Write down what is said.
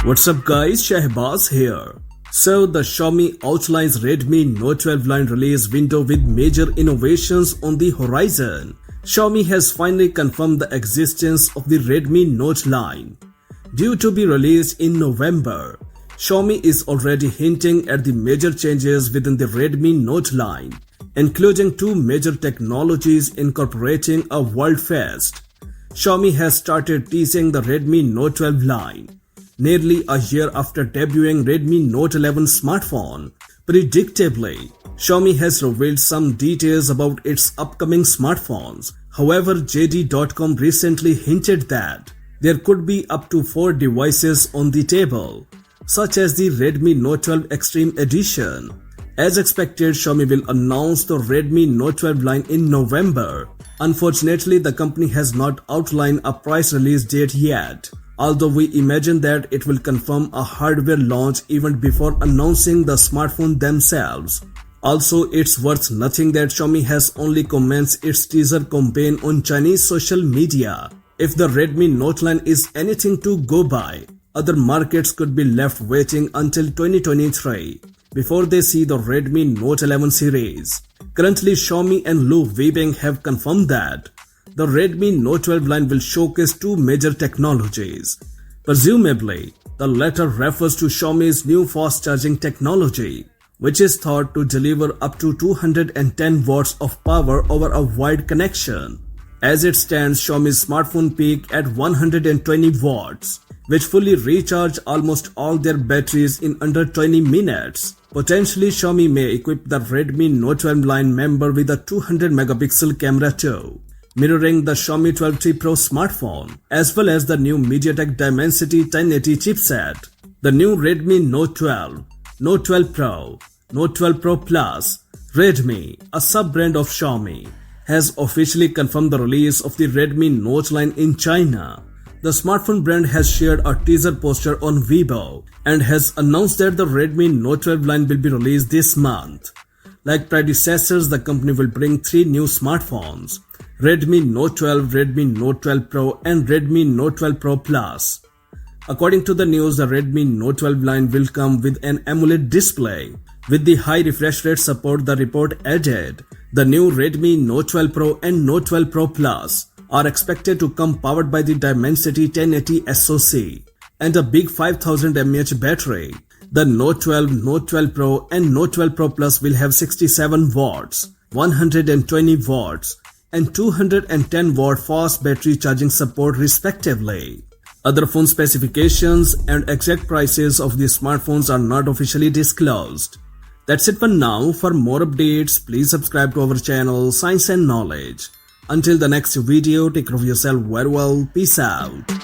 What's up guys, Shahbaz here. So the Xiaomi outlines Redmi Note 12 line release window with major innovations on the horizon. Xiaomi has finally confirmed the existence of the Redmi Note line. Due to be released in November, Xiaomi is already hinting at the major changes within the Redmi Note line, including two major technologies incorporating a world first. Xiaomi has started teasing the Redmi Note 12 line nearly a year after debuting Redmi Note 11 smartphone. Predictably, Xiaomi has revealed some details about its upcoming smartphones. However, JD.com recently hinted that there could be up to 4 devices on the table, such as the Redmi Note 12 Extreme Edition. As expected, Xiaomi will announce the Redmi Note 12 line in November. Unfortunately, the company has not outlined a price release date yet, although we imagine that it will confirm a hardware launch even before announcing the smartphone themselves. Also, it's worth noting that Xiaomi has only commenced its teaser campaign on Chinese social media. If the Redmi Note line is anything to go by, other markets could be left waiting until 2023 before they see the Redmi Note 11 series. Currently, Xiaomi and Lu Weibing have confirmed that the Redmi Note 12 line will showcase two major technologies. Presumably, the latter refers to Xiaomi's new fast charging technology, which is thought to deliver up to 210 watts of power over a wide connection. As it stands, Xiaomi's smartphone peak at 120 watts, which fully recharge almost all their batteries in under 20 minutes. Potentially, Xiaomi may equip the Redmi Note 12 line member with a 200 megapixel camera too, mirroring the Xiaomi 12T Pro smartphone, as well as the new MediaTek Dimensity 1080 chipset. The new Redmi Note 12, Note 12 Pro, Note 12 Pro Plus, Redmi, a sub-brand of Xiaomi, has officially confirmed the release of the Redmi Note line in China. The smartphone brand has shared a teaser poster on Weibo and has announced that the Redmi Note 12 line will be released this month. Like predecessors, the company will bring 3 new smartphones: Redmi Note 12, Redmi Note 12 Pro and Redmi Note 12 Pro Plus. According to the news, the Redmi Note 12 line will come with an AMOLED display. With the high refresh rate support, the report added, the new Redmi Note 12 Pro and Note 12 Pro Plus are expected to come powered by the Dimensity 1080 SoC and a big 5000 mAh battery. The Note 12, Note 12 Pro and Note 12 Pro Plus will have 67 watts, 120 watts and 210 watt fast battery charging support respectively. Other phone specifications and exact prices of these smartphones are not officially disclosed. That's it for now. For more updates, please subscribe to our channel Science and Knowledge. Until the next video, take care of yourself very well. Peace out.